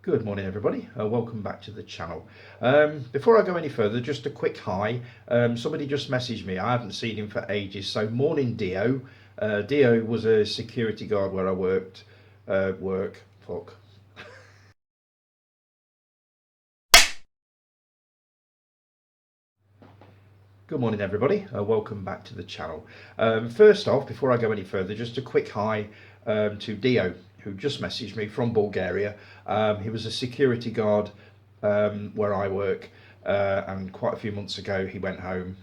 Good morning everybody, welcome back to the channel. Before I go any further, just a quick hi. Somebody just messaged me, I haven't seen him for ages, so morning Dio. Dio was a security guard where I fuck. Good morning everybody, welcome back to the channel. First off, before I go any further, just a quick hi to Dio, who just messaged me from Bulgaria. He was a security guard where I work, and quite a few months ago he went home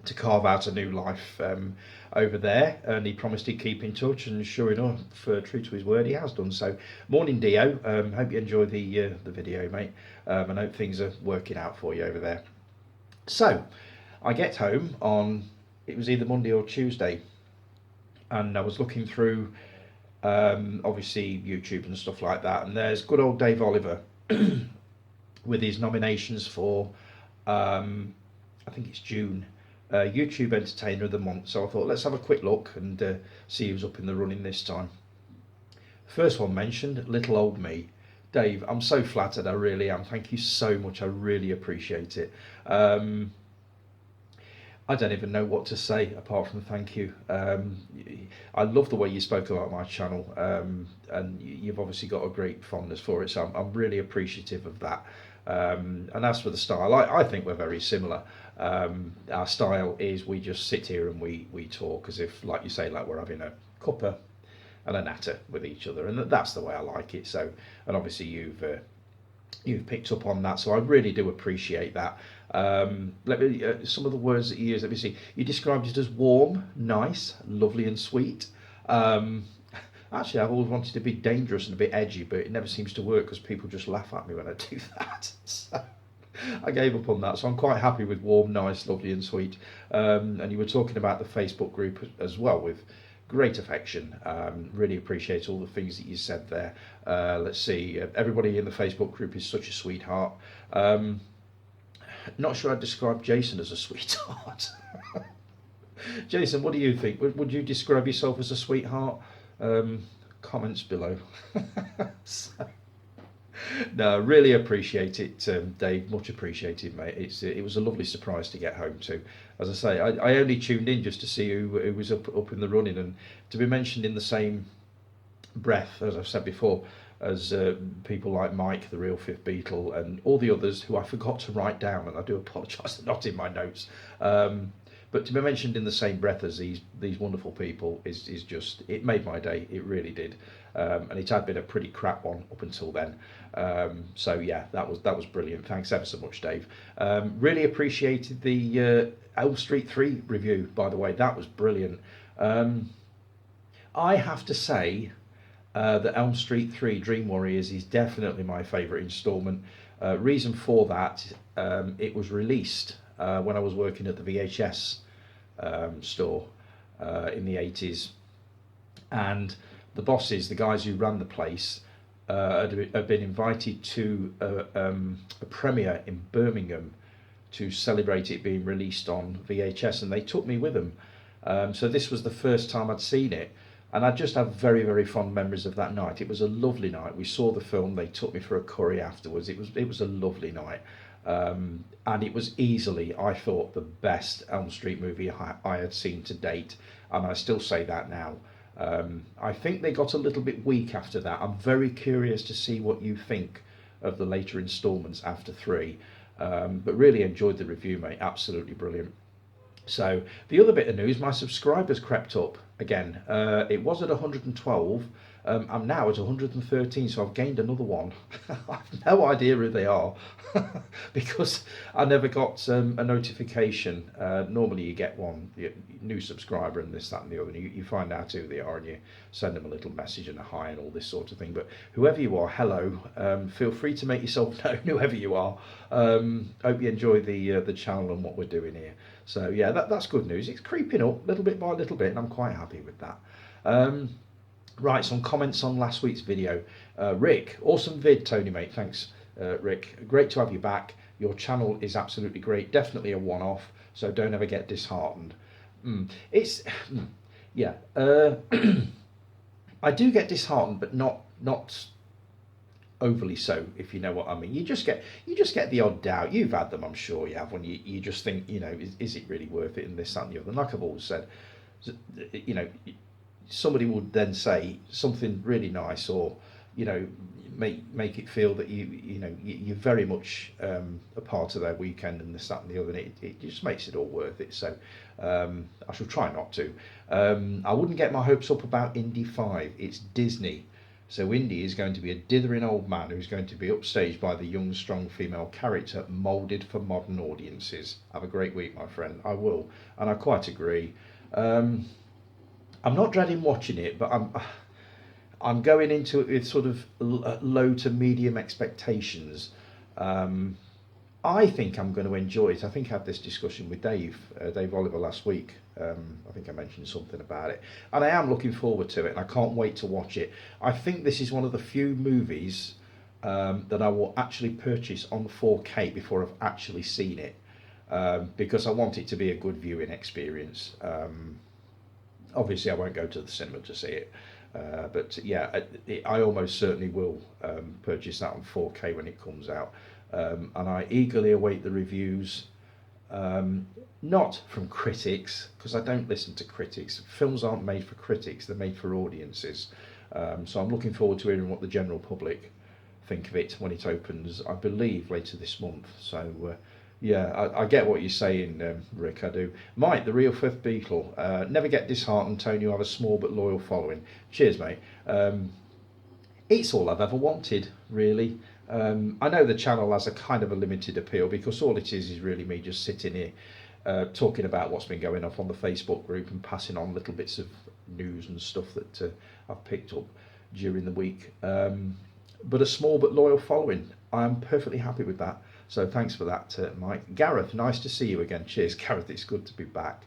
to carve out a new life over there, and he promised he'd keep in touch, and sure enough, true to his word, he has done. So morning Dio, hope you enjoy the video, mate, and hope things are working out for you over there. So I get home on, it was either Monday or Tuesday, and I was looking through obviously YouTube and stuff like that, and there's good old Dave Oliver with his nominations for I think it's June, YouTube Entertainer of the Month. So I thought, let's have a quick look and see who's up in the running this time. First one mentioned, little old me. Dave, I'm so flattered, I really am. Thank you so much, I really appreciate it. I don't even know what to say apart from thank you. I love the way you spoke about my channel, and you've obviously got a great fondness for it, so I'm really appreciative of that. And as for the style, I think we're very similar. Our style is we just sit here and we talk as if, like you say, like we're having a cuppa and a natter with each other, and that's the way I like it. So, and obviously you've picked up on that, so I really do appreciate that. Let me some of the words that you use. Let me see. You described it as warm, nice, lovely, and sweet. Actually, I've always wanted to be dangerous and a bit edgy, but it never seems to work because people just laugh at me when I do that. So I gave up on that. So I'm quite happy with warm, nice, lovely, and sweet. And you were talking about the Facebook group as well with great affection. Really appreciate all the things that you said there. Let's see. Everybody in the Facebook group is such a sweetheart. Not sure I'd describe Jason as a sweetheart. Jason, what do you think? Would you describe yourself as a sweetheart? Comments below. So, no, really appreciate it, Dave. Much appreciated, mate. It was a lovely surprise to get home to. As I say, I only tuned in just to see who was up in the running, and to be mentioned in the same breath, as I've said before, as people like Mike, the real Fifth Beatle, and all the others who I forgot to write down, and I do apologise, they're not in my notes. But to be mentioned in the same breath as these wonderful people is just, it made my day. It really did, and it had been a pretty crap one up until then. So yeah, that was brilliant. Thanks ever so much, Dave. Really appreciated the Elm Street 3 review, by the way. That was brilliant. I have to say, that Elm Street 3 Dream Warriors is definitely my favourite instalment. Reason for that, it was released when I was working at the VHS store in the 80s, and the bosses, the guys who ran the place, had been invited to a premiere in Birmingham to celebrate it being released on VHS, and they took me with them. So this was the first time I'd seen it, and I just have very, very fond memories of that night. It was a lovely night. We saw the film. They took me for a curry afterwards. It was a lovely night, and it was easily, I thought, the best Elm Street movie I had seen to date, and I still say that now. I think they got a little bit weak after that. I'm very curious to see what you think of the later instalments after 3, but really enjoyed the review, mate. Absolutely brilliant. So the other bit of news, my subscribers crept up again. It was at 112. I'm now at 113, so I've gained another one. I've no idea who they are because I never got a notification. Normally you get one, new subscriber and this, that and the other, and you find out who they are and you send them a little message and a hi and all this sort of thing. But whoever you are, hello. Feel free to make yourself known, whoever you are. Hope you enjoy the channel and what we're doing here. So yeah, that's good news. It's creeping up little bit by little bit, and I'm quite happy with that. Right, some comments on last week's video. Rick, awesome vid, Tony, mate. Thanks, Rick. Great to have you back. Your channel is absolutely great. Definitely a one-off, so don't ever get disheartened. It's, yeah. I do get disheartened, but not overly so, if you know what I mean. You just get the odd doubt. You've had them, I'm sure you have, when you just think, is it really worth it, and this, that, and the other. And like I've always said, you know, somebody would then say something really nice, or make it feel that you're very much a part of their weekend, and this, that, and the other. And it just makes it all worth it. So I shall try not to. I wouldn't get my hopes up about Indy 5. It's Disney. So Indy is going to be a dithering old man who's going to be upstaged by the young, strong female character moulded for modern audiences. Have a great week, my friend. I will, and I quite agree. I'm not dreading watching it, but I'm going into it with sort of low to medium expectations. I think I'm going to enjoy it. I think I had this discussion with Dave Oliver last week. I think I mentioned something about it, and I am looking forward to it, and I can't wait to watch it. I think this is one of the few movies that I will actually purchase on 4K before I've actually seen it, because I want it to be a good viewing experience. Obviously, I won't go to the cinema to see it, but yeah, I almost certainly will purchase that on 4K when it comes out, and I eagerly await the reviews. Not from critics, because I don't listen to critics. Films aren't made for critics, they're made for audiences. So I'm looking forward to hearing what the general public think of it when it opens, I believe, later this month. So yeah, I get what you're saying, Rick, I do. Mike, the real fifth Beatle. Never get disheartened, Tony, you have a small but loyal following. Cheers, mate. It's all I've ever wanted, really. I know the channel has a kind of a limited appeal, because all it is really me just sitting here talking about what's been going on the Facebook group and passing on little bits of news and stuff that I've picked up during the week. But a small but loyal following. I'm perfectly happy with that. So thanks for that, Mike. Gareth, nice to see you again. Cheers, Gareth. It's good to be back.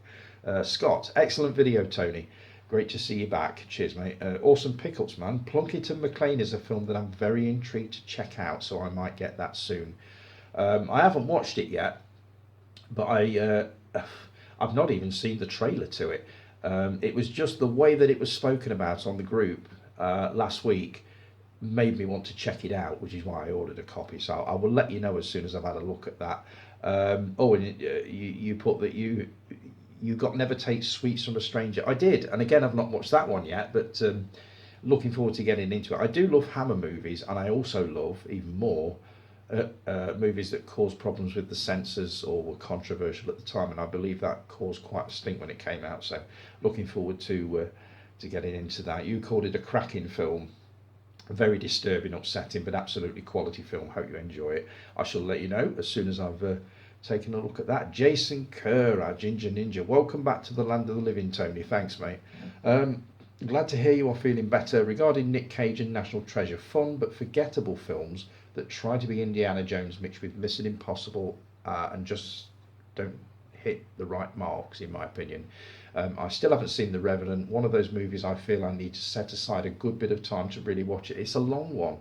Scott, excellent video, Tony. Great to see you back. Cheers, mate. Awesome pickups, man. Plunkett and McLean is a film that I'm very intrigued to check out, so I might get that soon. I haven't watched it yet, but I've not even seen the trailer to it. It was just the way that it was spoken about on the group last week made me want to check it out, which is why I ordered a copy. So I will let you know as soon as I've had a look at that. And you put that you got Never Take Sweets from a Stranger. I did, and again, I've not watched that one yet, but looking forward to getting into it. I do love Hammer movies, and I also love, even more, movies that cause problems with the censors or were controversial at the time, and I believe that caused quite a stink when it came out. So looking forward to getting into that. You called it a cracking film. Very disturbing, upsetting, but absolutely quality film. Hope you enjoy it. I shall let you know as soon as I've taken a look at that. Jason Kerr, our Ginger Ninja. Welcome back to the land of the living, Tony. Thanks, mate. Glad to hear you are feeling better. Regarding Nick Cage and National Treasure, fun but forgettable films that try to be Indiana Jones mixed with Mission Impossible and just don't hit the right marks, in my opinion. I still haven't seen The Revenant. One of those movies I feel I need to set aside a good bit of time to really watch it. It's a long one.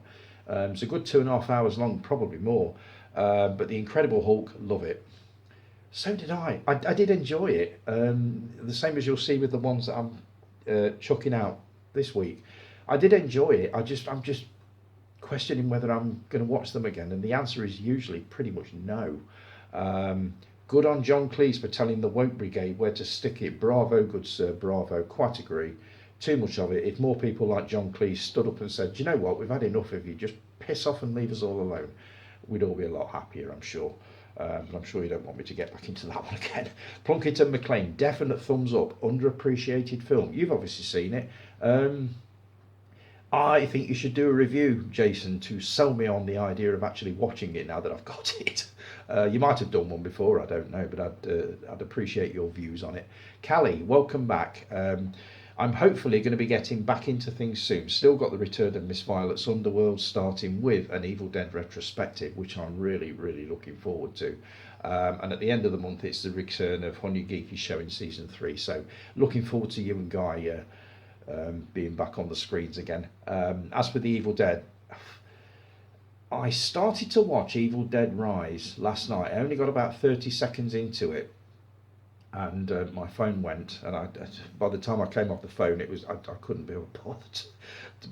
It's a good 2.5 hours long, probably more. But The Incredible Hulk, love it. So did I. I did enjoy it. The same as you'll see with the ones that I'm chucking out this week. I did enjoy it. I'm just questioning whether I'm going to watch them again, and the answer is usually pretty much no. Good on John Cleese for telling the woke brigade where to stick it. Bravo, good sir, bravo. Quite agree. Too much of it. If more people like John Cleese stood up and said, do you know what, we've had enough of you, just piss off and leave us all alone, we'd all be a lot happier, I'm sure. But I'm sure you don't want me to get back into that one again. Plunkett and McLean, definite thumbs up. Underappreciated film. You've obviously seen it. I think you should do a review, Jason, to sell me on the idea of actually watching it now that I've got it. You might have done one before, I don't know, but I'd appreciate your views on it. Callie, welcome back. I'm hopefully going to be getting back into things soon. Still got the return of Miss Violet's Underworld, starting with an Evil Dead retrospective, which I'm really, really looking forward to. And at the end of the month, it's the return of Honey Geeky Show in season 3. So looking forward to you and Guy being back on the screens again. As for the Evil Dead, I started to watch Evil Dead Rise last night. I only got about 30 seconds into it, and my phone went, and by the time I came off the phone, I couldn't be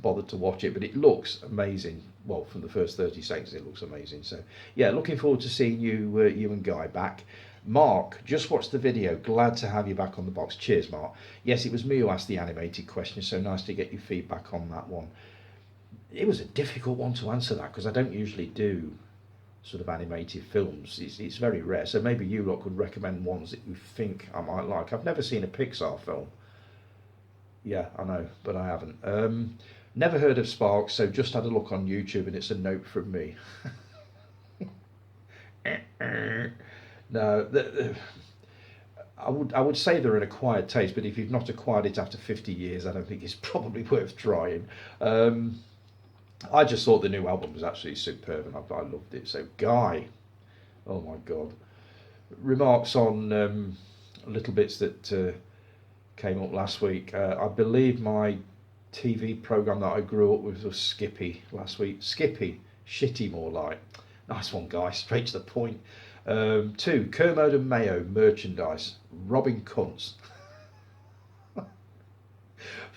bothered to watch it, but it looks amazing. Well, from the first 30 seconds, it looks amazing. So yeah, looking forward to seeing you and Guy back. Mark, just watched the video. Glad to have you back on the box. Cheers, Mark. Yes, it was me who asked the animated question, so nice to get your feedback on that one. It was a difficult one to answer that because I don't usually do sort of animated films. It's very rare. So maybe you lot could recommend ones that you think I might like. I've never seen a Pixar film. Yeah, I know, but I haven't. Never heard of Sparks, so just had a look on YouTube, and it's a note from me. No, I would say they're an acquired taste, but if you've not acquired it after 50 years, I don't think it's probably worth trying. I just thought the new album was absolutely superb, and I loved it. So, Guy, oh my God, remarks on little bits that came up last week. I believe my TV program that I grew up with was Skippy last week. Skippy, shitty more like. Nice one, Guy. Straight to the point. 2, Kermode and Mayo merchandise. Robbing cunts.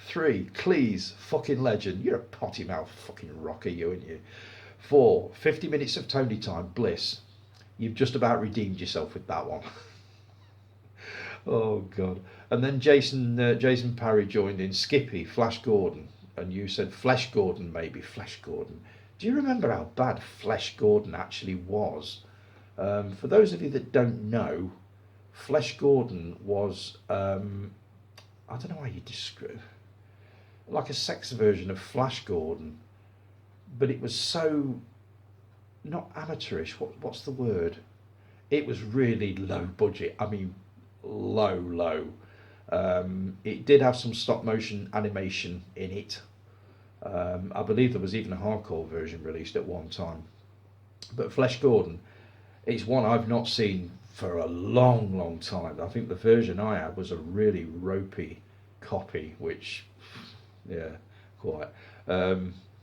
3, Cleese, fucking legend. You're a potty mouth fucking rocker, you, aren't you? 4, 50 minutes of Tony time, bliss. You've just about redeemed yourself with that one. Oh God! And then Jason Parry joined in. Skippy, Flash Gordon, and you said Flesh Gordon, maybe Flesh Gordon. Do you remember how bad Flesh Gordon actually was? For those of you that don't know, Flesh Gordon was I don't know how you describe, like a sex version of Flash Gordon, but it was so not amateurish. What's the word? It was really low budget. I mean, low. It did have some stop motion animation in it. I believe there was even a hardcore version released at one time. But Flesh Gordon, it's one I've not seen for a long time. I think the version I had was a really ropey copy, which, yeah, quite.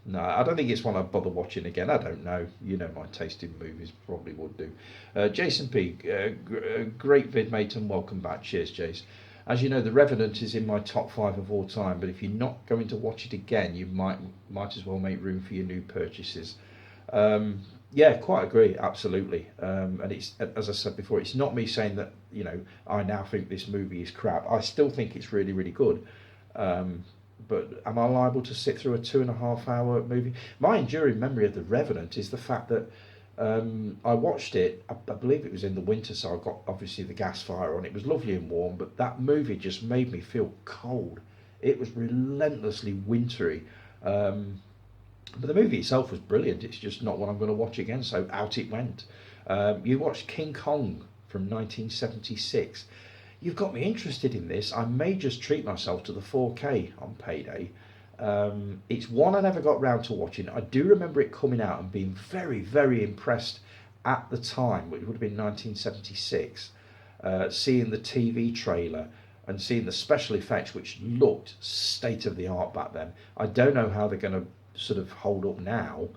No, I don't think it's one I'd bother watching again. I don't know. You know my taste in movies, probably would do. Jason P, great vid, mate, and welcome back. Cheers, Jace. As you know, The Revenant is in my top 5 of all time, but if you're not going to watch it again, you might as well make room for your new purchases. Yeah, quite agree, absolutely. And it's, as I said before, it's not me saying that, you know, I now think this movie is crap. I still think it's really good. But am I liable to sit through a 2.5 hour movie? My enduring memory of The Revenant is the fact that I watched it, I believe it was in the winter, so I got obviously the gas fire on. It was lovely and warm, but that movie just made me feel cold. It was relentlessly wintry. But the movie itself was brilliant. It's just not one I'm going to watch again, so out it went. You watched King Kong from 1976. You've got me interested in this. I may just treat myself to the 4K on payday. It's one I never got round to watching. I do remember it coming out and being very impressed at the time, which would have been 1976, seeing the TV trailer and seeing the special effects, which looked state of the art back then. I don't know how they're going to sort of hold up now,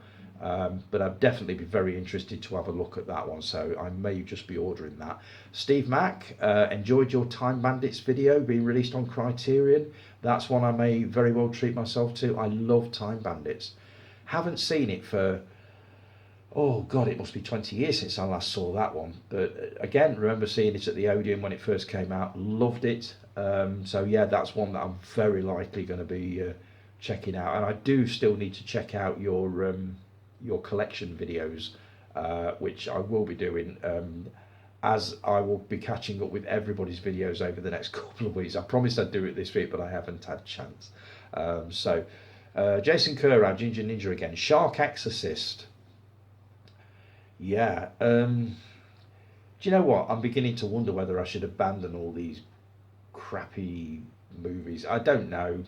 but I'd definitely be very interested to have a look at that one, so I may just be ordering that. Steve Mack, enjoyed your Time Bandits video being released on Criterion. That's one I may very well treat myself to. I love Time Bandits. Haven't seen it for, oh God, it must be 20 years since I last saw that one. But again, remember seeing it at the Odeon when it first came out. Loved it. So yeah, that's one that I'm very likely going to be checking out. And I do still need to check out your collection videos, which I will be doing, as I will be catching up with everybody's videos over the next couple of weeks. I promised I'd do it this week, but I haven't had a chance. Jason Kerr, our Ginger Ninja again. Shark Exorcist. Yeah. Do you know what? I'm beginning to wonder whether I should abandon all these crappy movies. I don't know.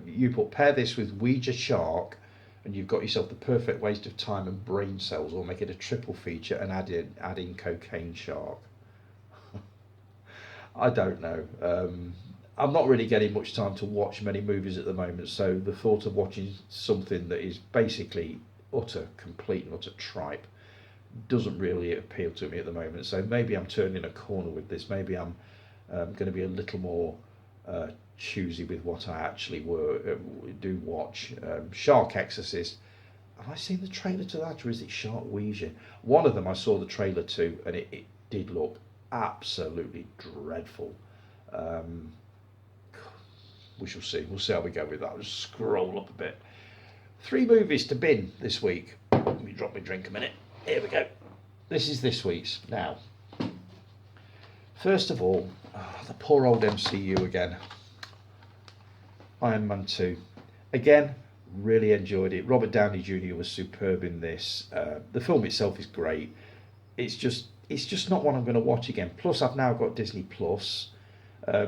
You pair this with Ouija Shark, and you've got yourself the perfect waste of time and brain cells, or make it a triple feature and add in Cocaine Shark. I don't know. I'm not really getting much time to watch many movies at the moment, so the thought of watching something that is basically complete and utter tripe doesn't really appeal to me at the moment. So maybe I'm turning a corner with this. Maybe I'm going to be a little more choosy with what I actually do watch. Shark Exorcist. Have I seen the trailer to that, or is it Shark Ouija? One of them I saw the trailer to, and it did look absolutely dreadful. Um, we shall see. We'll see how we go with that. I'll just scroll up a bit. 3 movies to bin this week. Let me drop my drink a minute. Here we go. This is this week's. Now, first of all, the poor old MCU again. Iron Man 2. Again, really enjoyed it. Robert Downey Jr. was superb in this. The film itself is great. It's just not one I'm going to watch again. Plus, I've now got Disney Plus.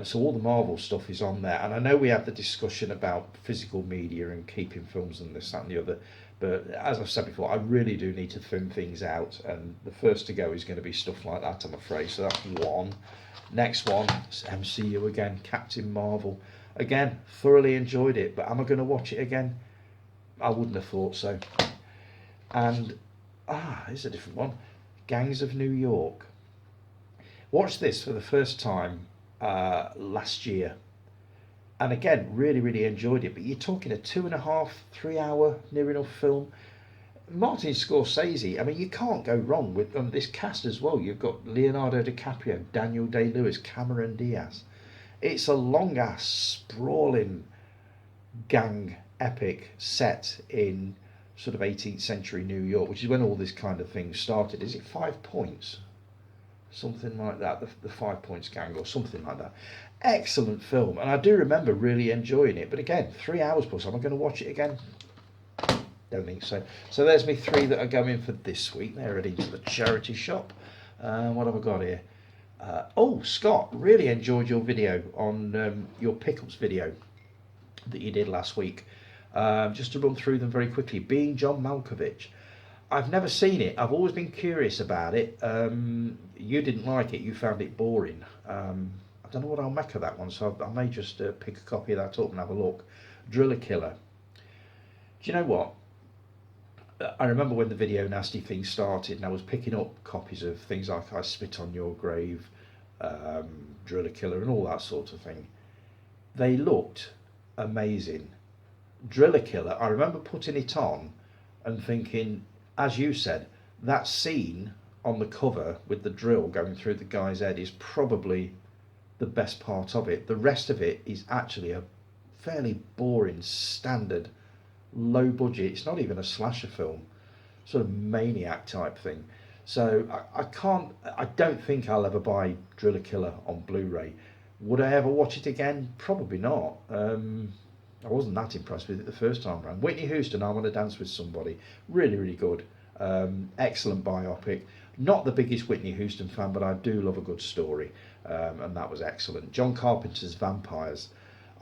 So all the Marvel stuff is on there, and I know we had the discussion about physical media and keeping films and this, that and the other, but as I've said before, I really do need to thin things out, and the first to go is going to be stuff like that, I'm afraid. So that's one. Next one is MCU again, Captain Marvel. Again, thoroughly enjoyed it, but am I going to watch it again? I wouldn't have thought so. And, here's a different one. Gangs of New York. Watched this for the first time last year, and again really enjoyed it. But you're talking a 2.5, 3 hour near enough film. Martin Scorsese, I mean, you can't go wrong with this cast as well. You've got Leonardo DiCaprio, Daniel Day-Lewis, Cameron Diaz. It's a long ass sprawling gang epic set in sort of 18th century New York, which is when all this kind of thing started. Is it 5 Points? Something like that, the 5 Points Gang or something like that. Excellent film, and I do remember really enjoying it. But again, 3 hours plus. Am I going to watch it again? Don't think so. So there's me 3 that are going for this week. They're heading to the charity shop. What have I got here? Scott, really enjoyed your video on your pickups video that you did last week. Just to run through them very quickly. Being John Malkovich. I've never seen it. I've always been curious about it. You didn't like it. You found it boring. I don't know what I'll make of that one, so I may just pick a copy of that up and have a look. Driller Killer. Do you know what? I remember when the Video Nasty thing started, and I was picking up copies of things like I Spit on Your Grave, Driller Killer, and all that sort of thing. They looked amazing. Driller Killer, I remember putting it on and thinking, as you said, that scene on the cover with the drill going through the guy's head is probably the best part of it. The rest of it is actually a fairly boring, standard, low budget. It's not even a slasher film, sort of maniac type thing. So I don't think I'll ever buy Driller Killer on Blu-ray. Would I ever watch it again? Probably not. I wasn't that impressed with it the first time around. Whitney Houston, I Want to Dance with Somebody. Really good. Excellent biopic. Not the biggest Whitney Houston fan, but I do love a good story. And that was excellent. John Carpenter's Vampires.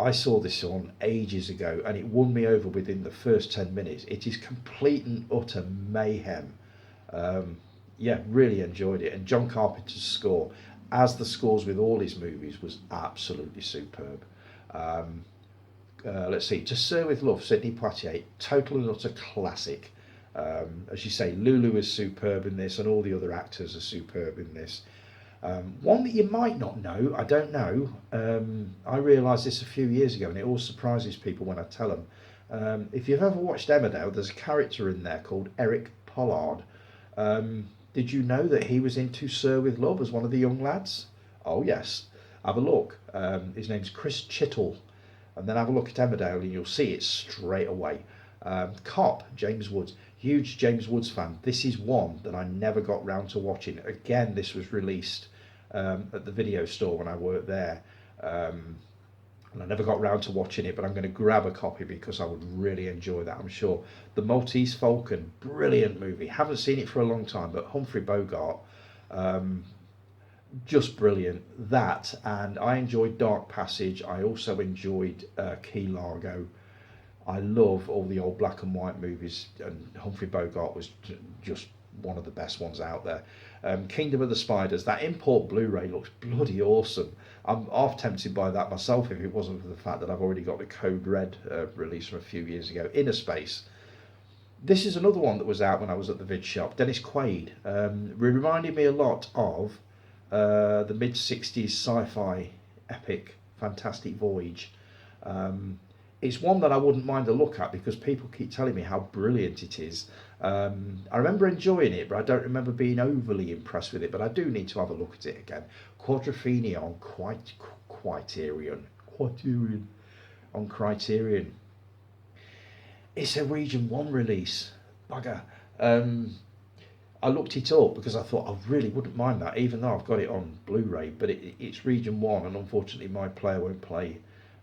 I saw this on ages ago, and it won me over within the first 10 minutes. It is complete and utter mayhem. Really enjoyed it. And John Carpenter's score, as the scores with all his movies, was absolutely superb. Let's see, To Sir With Love, Sidney Poitier, total and utter classic. As you say, Lulu is superb in this, and all the other actors are superb in this. One that you might not know, I don't know, I realised this a few years ago, and it always surprises people when I tell them. If you've ever watched Emmerdale, there's a character in there called Eric Pollard. Did you know that he was in To Sir With Love as one of the young lads? Oh yes, have a look. His name's Chris Chittle. And then have a look at Emmerdale and you'll see it straight away. Cop, James Woods. Huge James Woods fan. This is one that I never got round to watching. Again, this was released at the video store when I worked there. And I never got round to watching it, but I'm going to grab a copy because I would really enjoy that, I'm sure. The Maltese Falcon, brilliant movie. Haven't seen it for a long time, but Humphrey Bogart, just brilliant. That, and I enjoyed Dark Passage. I also enjoyed Key Largo. I love all the old black and white movies, and Humphrey Bogart was just one of the best ones out there. Kingdom of the Spiders, that import Blu-ray looks bloody awesome. I'm half tempted by that myself if it wasn't for the fact that I've already got the Code Red release from a few years ago. Inner Space. This is another one that was out when I was at the vid shop. Dennis Quaid. Reminded me a lot of the mid-60s sci-fi epic Fantastic Voyage. Um, it's one that I wouldn't mind a look at because people keep telling me how brilliant it is. I remember enjoying it, but I don't remember being overly impressed with it. But I do need to have a look at it again. Quadrophenia on Criterion on Criterion. It's a Region 1 release. Bugger. I looked it up because I thought I really wouldn't mind that, even though I've got it on Blu-ray. But it's Region 1, and unfortunately my player won't play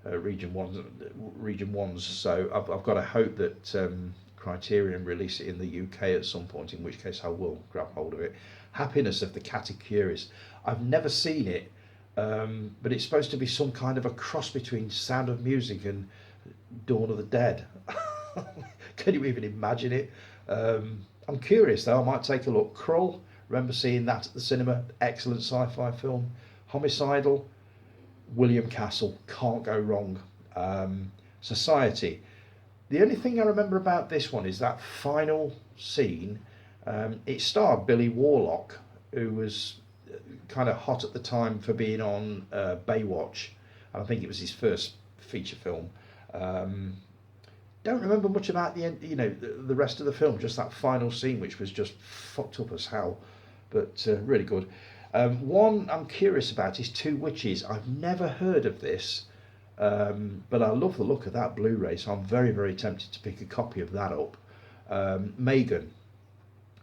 Region 1s. So I've got to hope that Criterion release it in the UK at some point, in which case I will grab hold of it. Happiness of the Catechurist. I've never seen it, but it's supposed to be some kind of a cross between Sound of Music and Dawn of the Dead. Can you even imagine it? I'm curious though, I might take a look. Krull, remember seeing that at the cinema, excellent sci-fi film. Homicidal, William Castle, can't go wrong. Society, the only thing I remember about this one is that final scene. It starred Billy Warlock, who was kind of hot at the time for being on Baywatch, and I think it was his first feature film. Don't remember much about the end, the rest of the film, just that final scene, which was just fucked up as hell, but really good. One I'm curious about is Two Witches. I've never heard of this, but I love the look of that Blu-ray, so I'm very, very tempted to pick a copy of that up. Megan,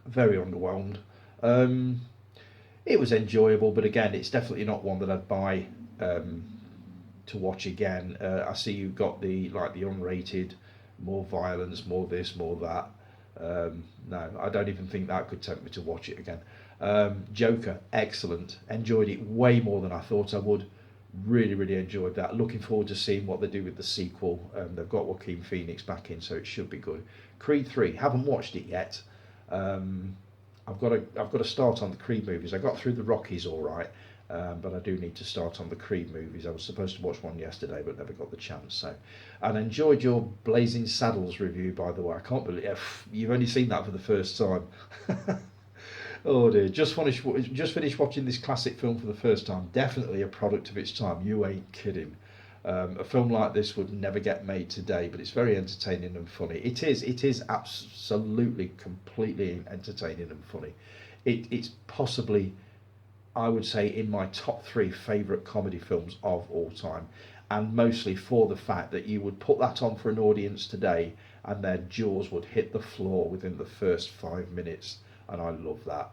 very underwhelmed. It was enjoyable, but again, it's definitely not one that I'd buy to watch again. I see you've got the unrated, more violence, more this, more that. No, I don't even think that could tempt me to watch it again. Joker, excellent. Enjoyed it way more than I thought I would. Really, really enjoyed that. Looking forward to seeing what they do with the sequel. They've got Joaquin Phoenix back in, so it should be good. Creed 3, haven't watched it yet. I've got to start on the Creed movies. I got through the Rockies all right, but I do need to start on the Creed movies. I was supposed to watch one yesterday, but never got the chance. So, and enjoyed your Blazing Saddles review, by the way. I can't believe you've only seen that for the first time. Oh dear! Just finished watching this classic film for the first time. Definitely a product of its time. You ain't kidding. A film like this would never get made today, but it's very entertaining and funny. It is absolutely, completely entertaining and funny. It's possibly, I would say, in my top 3 favourite comedy films of all time, and mostly for the fact that you would put that on for an audience today and their jaws would hit the floor within the first 5 minutes, and I love that.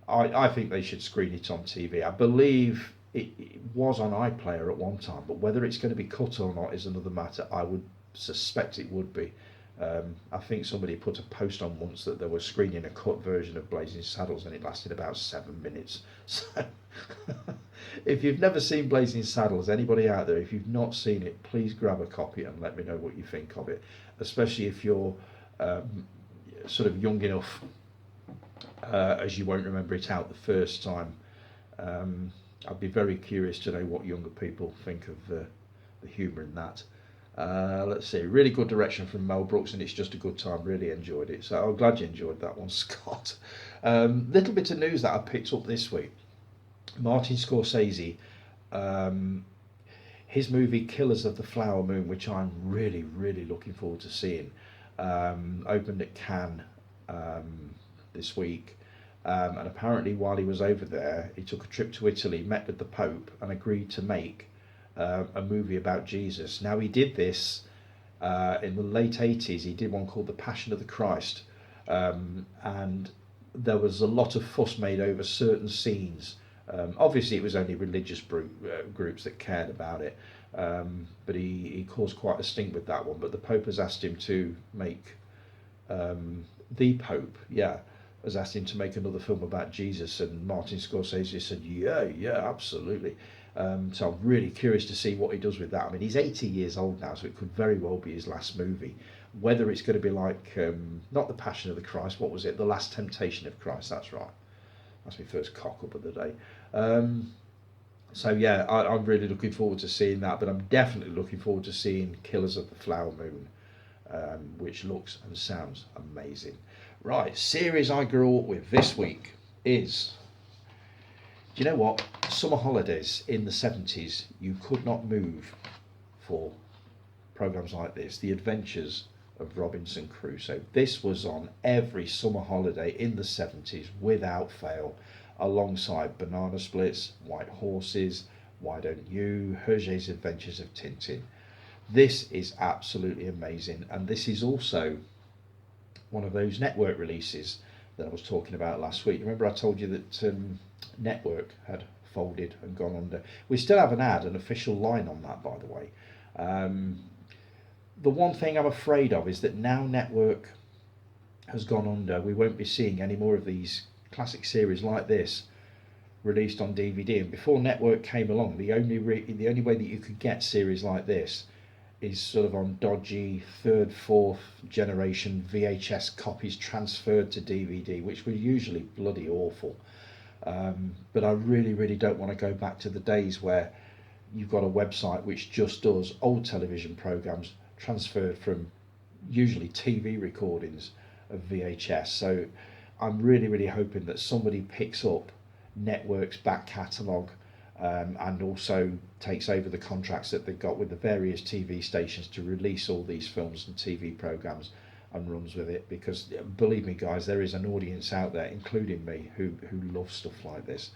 I think they should screen it on TV. I believe it was on iPlayer at one time, but whether it's going to be cut or not is another matter. I would suspect it would be. I think somebody put a post on once that they were screening a cut version of Blazing Saddles and it lasted about 7 minutes. So if you've never seen Blazing Saddles, anybody out there, if you've not seen it, please grab a copy and let me know what you think of it, especially if you're sort of young enough as you won't remember it out the first time. I'd be very curious to know what younger people think of the humour in that. Let's see, really good direction from Mel Brooks, and it's just a good time. Really enjoyed it. So I'm glad you enjoyed that one, Scott. Little bit of news that I picked up this week. Martin Scorsese, his movie Killers of the Flower Moon, which I'm really, really looking forward to seeing, opened at Cannes this week. And apparently while he was over there, he took a trip to Italy, met with the Pope, and agreed to make a movie about Jesus. Now, he did this in the late 80s. He did one called The Passion of the Christ, and there was a lot of fuss made over certain scenes. Obviously, it was only religious groups that cared about it, but he caused quite a stink with that one. But the Pope has asked him to make, the Pope, has asked him to make another film about Jesus, and Martin Scorsese said, yeah, absolutely. So I'm really curious to see what he does with that. I mean, he's 80 years old now, so it could very well be his last movie. Whether it's going to be like, not The Passion of the Christ, what was it? The Last Temptation of Christ, that's right. That's my first cock up of the day. So yeah, I'm really looking forward to seeing that, but I'm definitely looking forward to seeing Killers of the Flower Moon, which looks and sounds amazing. Right, series I grew up with this week is Do you know what? Summer holidays in the 70s, you could not move for programs like this. The Adventures of Robinson Crusoe. This was on every summer holiday in the 70s without fail, alongside Banana Splits, White Horses, Why Don't You, Hergé's Adventures of Tintin. This is absolutely amazing, and this is also one of those network releases that I was talking about last week. Remember I told you that Network had folded and gone under. We still haven't had an official line on that, by the way. The one thing I'm afraid of is that now Network has gone under, we won't be seeing any more of these classic series like this released on DVD. And before Network came along, the only way that you could get series like this is sort of on dodgy third, fourth generation VHS copies transferred to DVD, which were usually bloody awful. But I really, really don't want to go back to the days where you've got a website which just does old television programs transferred from usually TV recordings of VHS. So I'm really, really hoping that somebody picks up Network's back catalogue and also takes over the contracts that they've got with the various TV stations to release all these films and TV programs and runs with it, because believe me guys, there is an audience out there, including me, who loves stuff like this.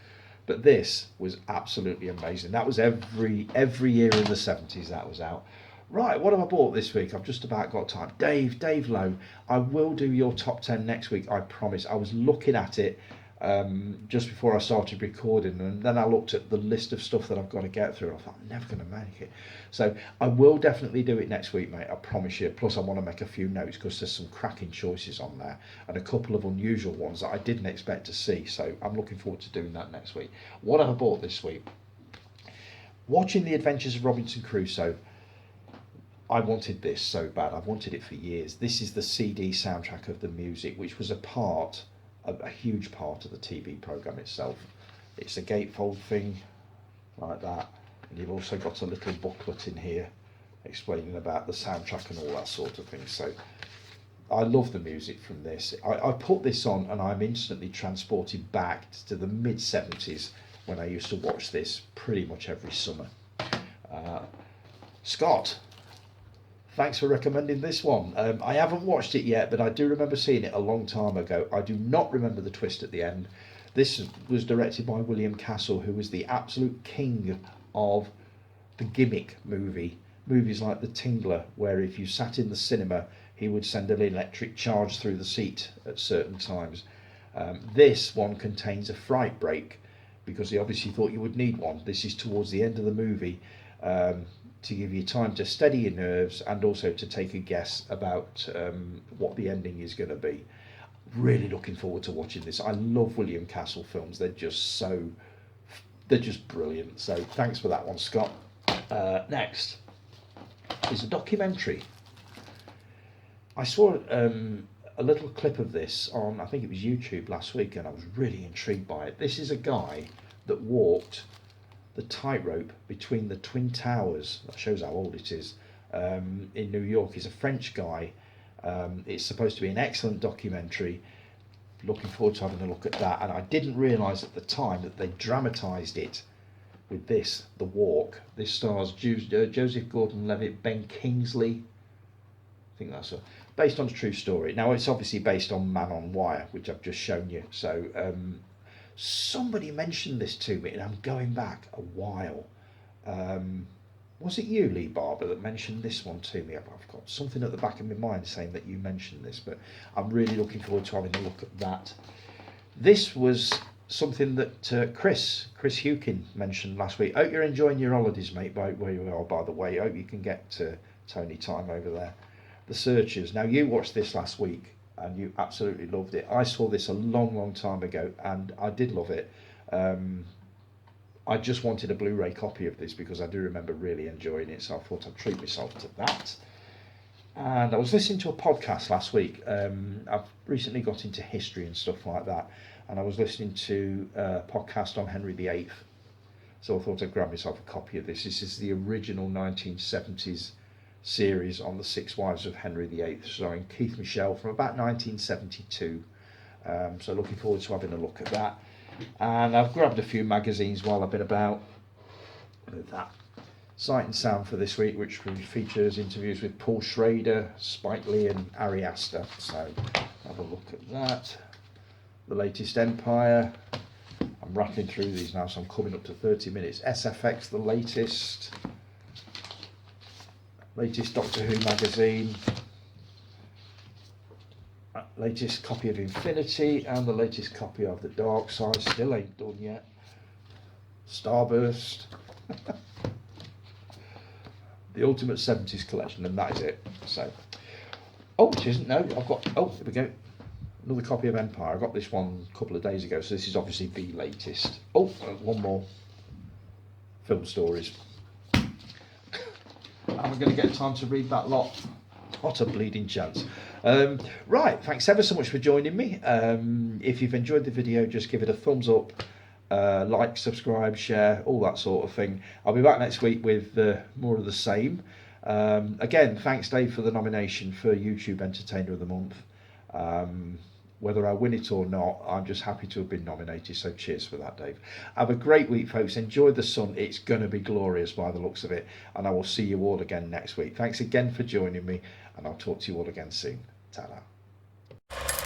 But this was absolutely amazing. That was every year in the 70s that was out. Right, what have I bought this week? I've just about got time. Dave Lowe, I will do your top 10 next week, I promise. I was looking at it just before I started recording, and then I looked at the list of stuff that I've got to get through, and I thought, I'm never going to make it. So I will definitely do it next week, mate, I promise you. Plus I want to make a few notes, because there's some cracking choices on there and a couple of unusual ones that I didn't expect to see, so I'm looking forward to doing that next week. What have I bought this week? Watching The Adventures of Robinson Crusoe, I wanted this so bad. I've wanted it for years. This is the CD soundtrack of the music, which was a huge part of the TV programme itself. It's a gatefold thing like that, and you've also got a little booklet in here explaining about the soundtrack and all that sort of thing. So I love the music from this. I put this on and I'm instantly transported back to the mid-70s when I used to watch this pretty much every summer. Scott, thanks for recommending this one. I haven't watched it yet, but I do remember seeing it a long time ago. I do not remember the twist at the end. This was directed by William Castle, who was the absolute king of the gimmick movies like The Tingler, where if you sat in the cinema, he would send an electric charge through the seat at certain times. This one contains a fright break, because he obviously thought you would need one. This is towards the end of the movie, to give you time to steady your nerves and also to take a guess about what the ending is going to be. Really looking forward to watching this. I love William Castle films. They're just brilliant. So thanks for that one, Scott. Next is a documentary. I saw a little clip of this on, I think it was YouTube last week, and I was really intrigued by it. This is a guy that walked the tightrope between the Twin Towers. That shows how old it is. In New York. He's a French guy. It's supposed to be an excellent documentary. Looking forward to having a look at that. And I didn't realise at the time that they dramatised it with this, The Walk. This stars Joseph Gordon-Levitt, Ben Kingsley. I think that's based on a true story. Now it's obviously based on Man on Wire, which I've just shown you. So somebody mentioned this to me, and I'm going back a while. Was it you, Lee Barber, that mentioned this one to me? I've got something at the back of my mind saying that you mentioned this, but I'm really looking forward to having a look at that. This was something that Chris Hukin mentioned last week. Hope you're enjoying your holidays, mate, where you are, by the way. Hope you can get to Tony Time over there. The Searchers. Now, you watched this last week and you absolutely loved it. I saw this a long time ago and I did love it. I just wanted a Blu-ray copy of this because I do remember really enjoying it, so I thought I'd treat myself to that. And I was listening to a podcast last week. I've recently got into history and stuff like that, and I was listening to a podcast on Henry VIII. So I thought I'd grab myself a copy of this. This is the original 1970s series on the Six Wives of Henry VIII, starring Keith Michelle from about 1972. So looking forward to having a look at that. And I've grabbed a few magazines while I've been about. With that, Sight and Sound for this week, which features interviews with Paul Schrader, Spike Lee and Ari Aster. So have a look at that. The latest Empire. I'm rattling through these now, so I'm coming up to 30 minutes. SFX, the latest Doctor Who magazine. Latest copy of Infinity and the latest copy of The Dark Side. Still ain't done yet. Starburst. The Ultimate 70s collection, and that is it. So, oh, it isn't. No, I've got. Oh, here we go. Another copy of Empire. I got this one a couple of days ago, so this is obviously the latest. Oh, one more. Film Stories. I'm going to get time to read that lot. What a bleeding chance. Right, thanks ever so much for joining me. If you've enjoyed the video, just give it a thumbs up. Like, subscribe, share, all that sort of thing. I'll be back next week with more of the same. Again, thanks Dave for the nomination for YouTube Entertainer of the Month. Whether I win it or not, I'm just happy to have been nominated, so cheers for that, Dave. Have a great week, folks. Enjoy the sun. It's going to be glorious by the looks of it, and I will see you all again next week. Thanks again for joining me, and I'll talk to you all again soon. Ta-da.